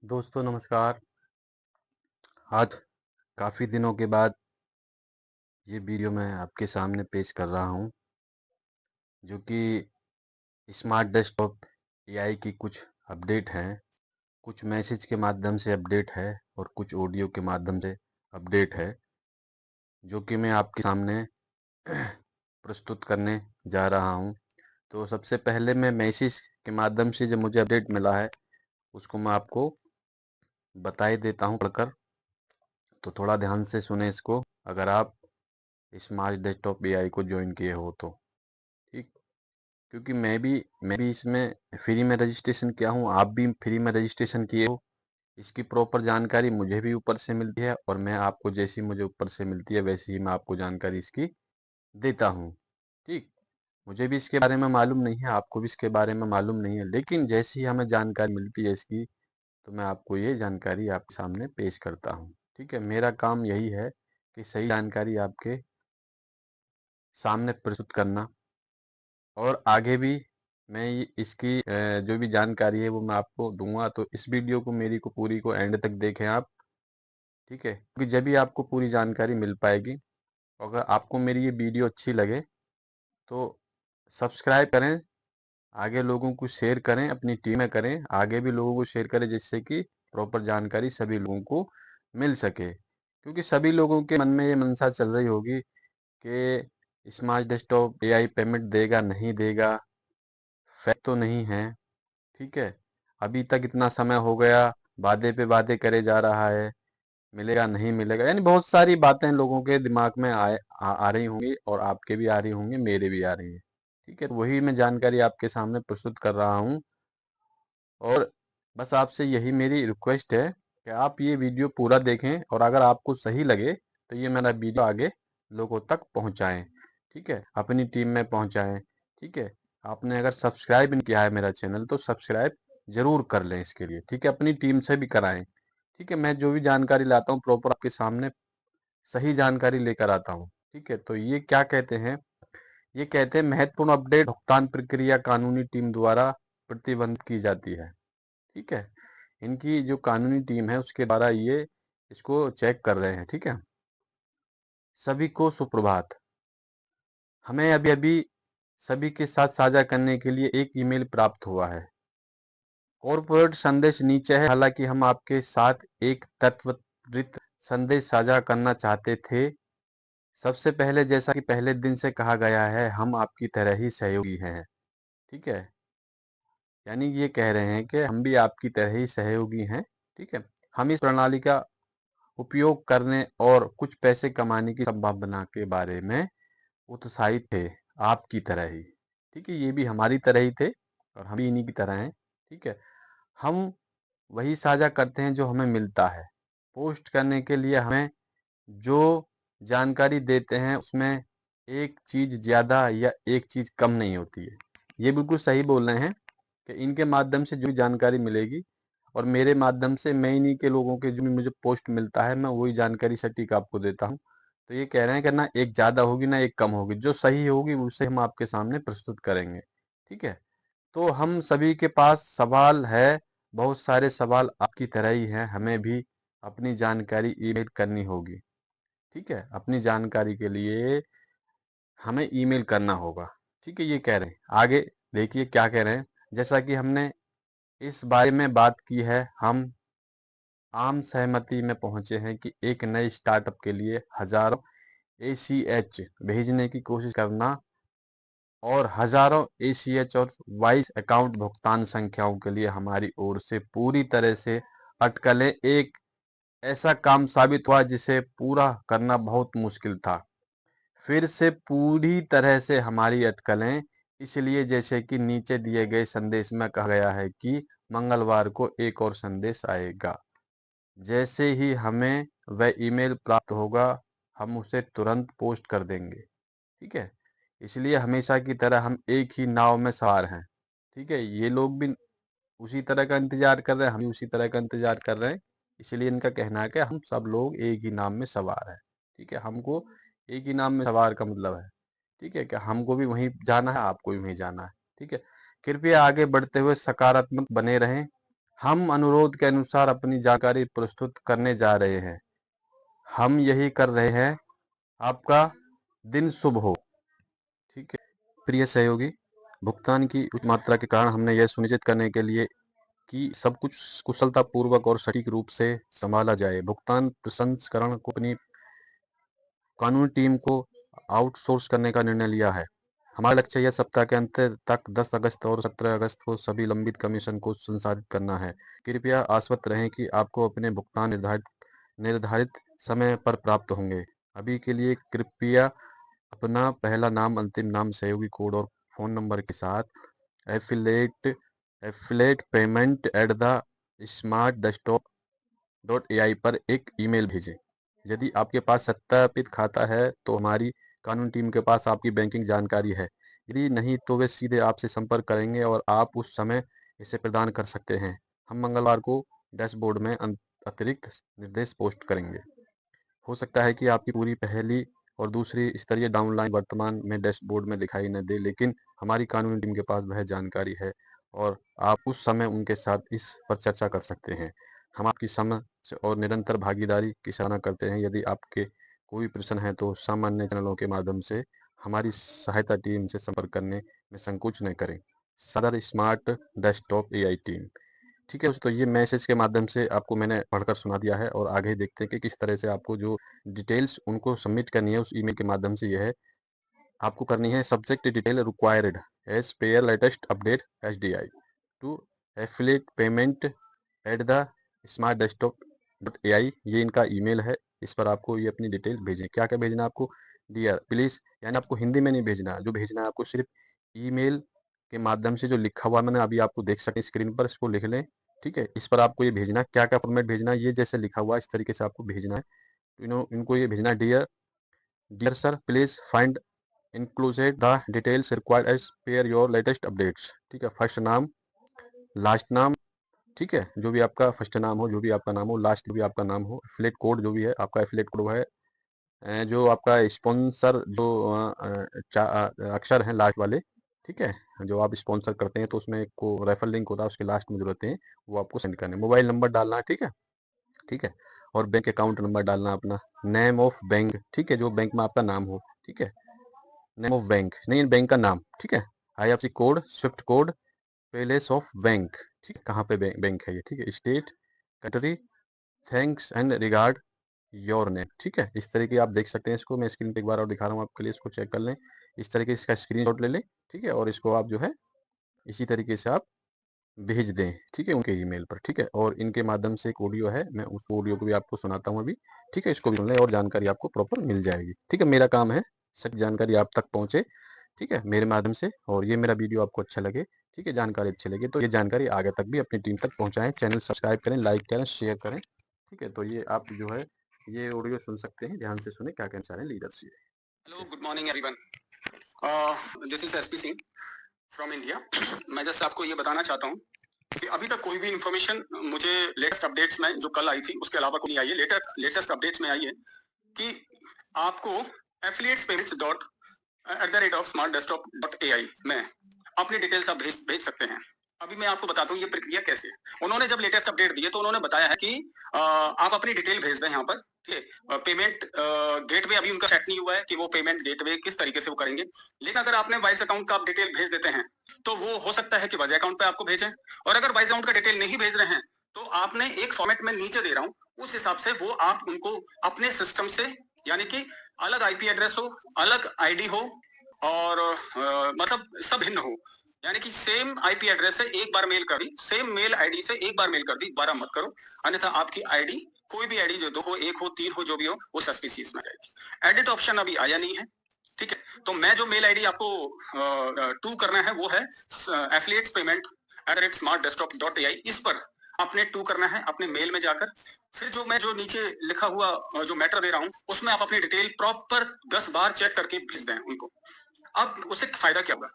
दोस्तों नमस्कार। आज काफ़ी दिनों के बाद ये वीडियो मैं आपके सामने पेश कर रहा हूँ, जो कि स्मार्ट डेस्कटॉप एआई की कुछ अपडेट हैं। कुछ मैसेज के माध्यम से अपडेट है और कुछ ऑडियो के माध्यम से अपडेट है, जो कि मैं आपके सामने प्रस्तुत करने जा रहा हूँ। तो सबसे पहले मैं मैसेज के माध्यम से जो मुझे अपडेट मिला है, उसको मैं आपको बता ही देता हूँ पढ़कर। तो थोड़ा ध्यान से सुने इसको, अगर आप स्मार्ट डेस्कटॉप एआई को ज्वाइन किए हो तो। ठीक, क्योंकि मैं भी इसमें फ्री में रजिस्ट्रेशन किया हूँ, आप भी फ्री में रजिस्ट्रेशन किए हो। इसकी प्रॉपर जानकारी मुझे भी ऊपर से मिलती है और मैं आपको जैसी मुझे ऊपर से मिलती है वैसी ही मैं आपको जानकारी इसकी देता हूँ। ठीक, मुझे भी इसके बारे में मालूम नहीं है, आपको भी इसके बारे में मालूम नहीं है, लेकिन जैसी ही हमें जानकारी मिलती है इसकी, तो मैं आपको ये जानकारी आपके सामने पेश करता हूँ। ठीक है, मेरा काम यही है कि सही जानकारी आपके सामने प्रस्तुत करना, और आगे भी मैं इसकी जो भी जानकारी है वो मैं आपको दूंगा। तो इस वीडियो को मेरी को पूरी को एंड तक देखें आप। ठीक है, क्योंकि जब भी आपको पूरी जानकारी मिल पाएगी। अगर आपको मेरी ये वीडियो अच्छी लगे तो सब्सक्राइब करें, आगे लोगों को शेयर करें, अपनी टीम में करें, आगे भी लोगों को शेयर करें, जिससे कि प्रॉपर जानकारी सभी लोगों को मिल सके। क्योंकि सभी लोगों के मन में ये मनसा चल रही होगी कि स्मार्ट डेस्कटॉप एआई पेमेंट देगा नहीं देगा, फैक्ट तो नहीं है। ठीक है, अभी तक इतना समय हो गया, वादे पे वादे करे जा रहा है, मिलेगा नहीं मिलेगा, यानी बहुत सारी बातें लोगों के दिमाग में आ रही होंगी, और आपके भी आ रही होंगी, मेरे भी आ रही है। ठीक है, तो वही मैं जानकारी आपके सामने प्रस्तुत कर रहा हूँ। और बस आपसे यही मेरी रिक्वेस्ट है कि आप ये वीडियो पूरा देखें, और अगर आपको सही लगे तो ये मेरा वीडियो आगे लोगों तक पहुंचाएं। ठीक है, अपनी टीम में पहुंचाएं। ठीक है, आपने अगर सब्सक्राइब नहीं किया है मेरा चैनल तो सब्सक्राइब जरूर कर लें इसके लिए। ठीक है, अपनी टीम से भी कराएं। ठीक है, मैं जो भी जानकारी लाता हूँ प्रॉपर आपके सामने सही जानकारी लेकर आता हूँ। ठीक है, तो ये क्या कहते हैं, ये कहते हैं महत्वपूर्ण अपडेट, भुगतान प्रक्रिया कानूनी टीम द्वारा प्रतिबंधित की जाती है। ठीक है, इनकी जो कानूनी टीम है उसके द्वारा ये इसको चेक कर रहे हैं। ठीक है, सभी को सुप्रभात। हमें अभी अभी सभी के साथ साझा करने के लिए एक ईमेल प्राप्त हुआ है। कॉर्पोरेट संदेश नीचे है। हालांकि हम आपके साथ एक तत्वरित संदेश साझा करना चाहते थे। सबसे पहले, जैसा कि पहले दिन से कहा गया है, हम आपकी तरह ही सहयोगी हैं। ठीक है, यानी ये कह रहे हैं कि हम भी आपकी तरह ही सहयोगी हैं। ठीक है, हम इस प्रणाली का उपयोग करने और कुछ पैसे कमाने की संभावना के बारे में उत्साहित थे, आपकी तरह ही। ठीक है, ये भी हमारी तरह ही थे और हम भी इन्हीं की तरह हैं। ठीक है, हम वही साझा करते हैं जो हमें मिलता है। पोस्ट करने के लिए हमें जो जानकारी देते हैं उसमें एक चीज़ ज़्यादा या एक चीज़ कम नहीं होती है। ये बिल्कुल सही बोल रहे हैं कि इनके माध्यम से जो भी जानकारी मिलेगी, और मेरे माध्यम से मैं इन्हीं के लोगों के जो भी मुझे पोस्ट मिलता है मैं वही जानकारी सटीक आपको देता हूँ। तो ये कह रहे हैं कि ना एक ज़्यादा होगी ना एक कम होगी, जो सही होगी उसे हम आपके सामने प्रस्तुत करेंगे। ठीक है, तो हम सभी के पास सवाल है, बहुत सारे सवाल आपकी तरह ही हैं। हमें भी अपनी जानकारी ईमेल करनी होगी। ठीक है, अपनी जानकारी के लिए हमें ईमेल करना होगा। ठीक है, ये कह रहे हैं। आगे देखिए क्या कह रहे हैं। जैसा कि हमने इस बारे में बात की है, हम आम सहमति में पहुंचे हैं कि एक नए स्टार्टअप के लिए हजारों एसीएच भेजने की कोशिश करना, और हजारों एसीएच और वाइस अकाउंट भुगतान संख्याओं के लिए हमारी ओर से पूरी तरह से अटकलें एक ऐसा काम साबित हुआ जिसे पूरा करना बहुत मुश्किल था। फिर से पूरी तरह से हमारी अटकलें, इसलिए जैसे कि नीचे दिए गए संदेश में कहा गया है कि मंगलवार को एक और संदेश आएगा। जैसे ही हमें वह ईमेल प्राप्त होगा हम उसे तुरंत पोस्ट कर देंगे। ठीक है, इसलिए हमेशा की तरह हम एक ही नाव में सवार हैं। ठीक है, ये लोग भी उसी तरह का इंतजार कर रहे हैं, हम भी उसी तरह का इंतजार कर रहे हैं। इसलिए इनका कहना है कि हम सब लोग एक ही नाव में सवार हैं। ठीक है, हमको एक ही नाव में सवार का मतलब है, ठीक है, कि हमको भी वहीं जाना है, आपको भी वहीं जाना है। ठीक है, कृपया आगे बढ़ते हुए सकारात्मक बने रहें। हम अनुरोध के अनुसार अपनी जानकारी प्रस्तुत करने जा रहे हैं। हम यही कर रहे हैं। आपका दिन शुभ हो। ठीक है। प्रिय सहयोगी, भुगतान की उच्च मात्रा के कारण हमने यह सुनिश्चित करने के लिए कि सब कुछ कुशलतापूर्वक और सटीक रूप से संभाला जाए, भुगतान प्रसंस्करण को अपनी कानूनी टीम को आउटसोर्स करने का निर्णय लिया है। हमारा लक्ष्य यह सप्ताह के अंत तक 10 अगस्त और 17 अगस्त को सभी लंबित कमीशन को संसाधित करना है। कृपया आश्वस्त रहें कि आपको अपने भुगतान निर्धारित समय पर प्राप्त होंगे। अभी के लिए कृपया अपना पहला नाम, अंतिम नाम, सहयोगी कोड और फ़ोन नंबर के साथ affiliate payment at the smart desktop .ai पर एक ईमेल भेजें। यदि आपके पास सत्यापित खाता है तो हमारी कानूनी टीम के पास आपकी बैंकिंग जानकारी है। यदि नहीं तो वे सीधे आपसे संपर्क करेंगे और आप उस समय इसे प्रदान कर सकते हैं। हम मंगलवार को डैशबोर्ड में अतिरिक्त निर्देश पोस्ट करेंगे। हो सकता है कि आपकी पूरी पहली और दूसरी स्तरीय डाउनलाइन वर्तमान में डैशबोर्ड में दिखाई न दे, लेकिन हमारी कानूनी टीम के पास वह जानकारी है और आप उस समय उनके साथ इस पर चर्चा कर सकते हैं। हम आपकी समझ और निरंतर भागीदारी की सराहना करते हैं। यदि आपके कोई प्रश्न है तो सामान्य चैनलों के माध्यम से हमारी सहायता टीम से संपर्क करने में संकोच न करें। सदर स्मार्ट डेस्कटॉप AI टीम। ठीक है दोस्तों, ये मैसेज के माध्यम से आपको मैंने पढ़कर सुना दिया है और आगे देखते हैं कि किस तरह से आपको जो डिटेल्स उनको सबमिट करनी है उस ईमेल के माध्यम से यह आपको करनी है। Subject detail required as per latest update HDI to affiliate payment at the smart desktop .ai। ये इनका ईमेल है। इस पर आपको ये अपनी डिटेल भेजें। क्या क्या भेजना है आपको? डियर प्लीज, यानी आपको हिंदी में नहीं भेजना। जो भेजना है आपको सिर्फ ईमेल के माध्यम से जो लिखा हुआ मैंने अभी आपको देख सकें स्क्रीन पर, इसको लिख लें। ठीक है, इस पर आपको ये भेजना है। क्या क्या फॉर्मेट भेजना है, ये जैसे लिखा हुआ है इस तरीके से आपको भेजना है। इनको ये भेजना है, dear sir please find included the details required as per your latest updates. ठीक है, फर्स्ट नाम, लास्ट नाम। ठीक है, जो भी आपका फर्स्ट नाम हो, जो भी आपका नाम हो, लास्ट जो भी आपका नाम हो, एफिलिएट कोड जो भी है आपका एफिलिएट कोड है, जो आपका स्पॉन्सर जो अक्षर हैं लास्ट वाले। ठीक है, जो आप स्पॉन्सर करते हैं तो उसमें एक को रेफरल लिंक होता है, उसके लास्ट में जो रहते हैं वो आपको सेंड करने। मोबाइल नंबर डालना है। ठीक है, ठीक है, और बैंक अकाउंट नंबर डालना अपना। नेम ऑफ बैंक, ठीक है, जो बैंक में आपका नाम हो। ठीक है, नेम ऑफ बैंक नहीं, बैंक का नाम। ठीक है, IFSC code, Swift code, palace of bank. ठीक है, कहाँ पे बैंक है ये। ठीक है, state, country, thanks and regard your name. ठीक है, इस तरीके आप देख सकते हैं इसको। मैं स्क्रीन पे एक बार और दिखा रहा हूँ आपके लिए, इसको चेक कर लें। इस तरीके से इसका स्क्रीनशॉट ले लें। ठीक है, और इसको आप जो है इसी तरीके से आप भेज दें। ठीक है, उनके ईमेल पर। ठीक है, और इनके माध्यम से एक ऑडियो है, मैं उस ऑडियो को भी आपको सुनाता हूँ अभी। ठीक है, इसको भी सुन लें और जानकारी आपको प्रॉपर मिल जाएगी। ठीक है, मेरा काम है सच जानकारी आप तक पहुँचे। ठीक है, मेरे माध्यम से। और ये मेरा वीडियो आपको अच्छा लगे, ठीक है, जानकारी अच्छी लगे तो ये जानकारी आगे तक भी अपनी टीम तक पहुँचाएँ। चैनल सब्सक्राइब करें, लाइक करें, शेयर करें। ठीक है, तो ये आप जो है ये ऑडियो सुन सकते हैं। ध्यान से सुने क्या कहना चाह रहे हैं लीडर से। Hello, good morning everyone. This is SP Singh from India. मैं जस्ट आपको ये बताना चाहता हूँ कि अभी तक कोई भी इंफॉर्मेशन मुझे लेटेस्ट अपडेट्स में जो कल आई थी उसके अलावा कोई नहीं आई है। लेटेस्ट अपडेट्स में आई है कि आपको एफिलिएट्स पेमेंट्स डॉट @smartdesktop.ai में अपनी डिटेल्स आप भेज सकते हैं। अभी मैं आपको बताता हूँ ये प्रक्रिया कैसे है। उन्होंने जब लेटेस्ट अपडेट दी है तो उन्होंने बताया है कि आप अपनी डिटेल भेज दें यहाँ पर। पेमेंट गेटवे अभी उनका सेट नहीं हुआ है कि वो पेमेंट गेटवे किस तरीके से वो करेंगे, लेकिन अगर आपने वाइस अकाउंट का आप डिटेल भेज देते हैं तो वो हो सकता है कि वाइस अकाउंट पे आपको भेजें। और अगर वाइस अकाउंट का डिटेल नहीं भेज रहे हैं तो आपने एक फॉर्मेट में नीचे दे रहा हूँ, उस हिसाब से वो आप उनको अपने सिस्टम से, यानी कि अलग IP एड्रेस हो, अलग ID हो और मतलब सब भिन्न हो, यानी कि सेम IP एड्रेस से एक बार मेल कर दी, सेम मेल ID से एक बार मेल कर दी, दोबारा मत करो, अन्यथा आपकी ID कोई भी ID जो 2 हो, 1 हो, 3 हो, जो भी हो, वो सस्पिशियस में जाएगी। एडिट ऑप्शन अभी आया नहीं है। ठीक है, तो मैं जो मेल ID आपको टू करना है वो है एफिलिएट्स पेमेंट @smartdesktop.ai। इस पर आपने टू करना है अपने मेल में जाकर। फिर जो मैं जो नीचे लिखा हुआ जो मैटर दे रहा हूँ उसमें आप अपनी डिटेल प्रॉपर 10 बार चेक करके भेज दें उनको। अब उससे फायदा क्या होगा?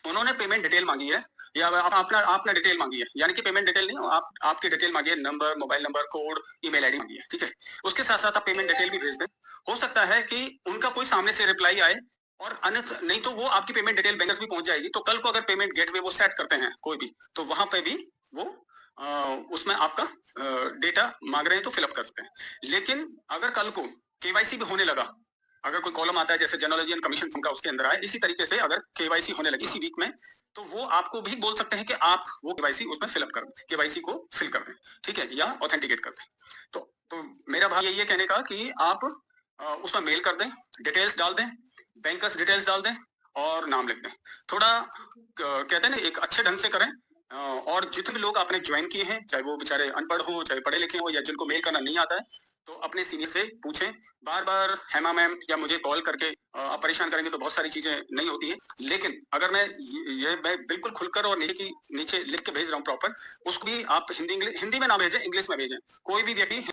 उन्होंने पेमेंट डिटेल मांगी है या आपने डिटेल मांगी है, यानी कि पेमेंट डिटेल नहीं, आपकी डिटेल मांगी है, number, mobile number, code, email ID मांगी है। ठीक है, उसके साथ साथ आप पेमेंट डिटेल भी भेज दें। हो सकता है कि उनका कोई सामने से रिप्लाई आए और अन्यथा नहीं तो वो आपकी पेमेंट डिटेल बैंकर्स भी पहुंच जाएगी। तो कल को अगर पेमेंट गेटवे वो सेट करते हैं कोई भी, तो वहां पे भी वो उसमें आपका डेटा मांग रहे हैं तो फिलअप कर सकते हैं। लेकिन अगर कल को केवाईसी भी होने लगा, अगर कोई कॉलम आता है जैसे जर्नलॉजी एंड कमीशन फंड का उसके अंदर आए, इसी तरीके से अगर केवाईसी होने लगी इसी वीक में, तो वो आपको भी बोल सकते हैं कि आप वो केवाईसी उसमें फिलअप कर दें, केवाईसी को फिल कर दें, ठीक है, या ऑथेंटिकेट कर दें। तो मेरा भाव यही है कहने का कि आप उसमें मेल कर दें, डिटेल्स डाल दें, बैंकर्स डिटेल्स डाल दें और नाम लिख दें। थोड़ा कहते हैं ना एक अच्छे ढंग से करें। और जितने भी लोग आपने ज्वाइन किए हैं, चाहे वो बेचारे अनपढ़ हो, चाहे पढ़े लिखे हो, या जिनको मेल करना नहीं आता है, तो अपने सीनियर से पूछें। बार बार हेमा मैम या मुझे कॉल करके आप परेशान करेंगे तो बहुत सारी चीजें नहीं होती है। लेकिन अगर मैं मैं बिल्कुल खुलकर और नीचे लिख के भेज रहा हूँ प्रॉपर, उसको भी आप हिंदी में ना भेजें, इंग्लिश में भेजें। कोई भी व्यक्ति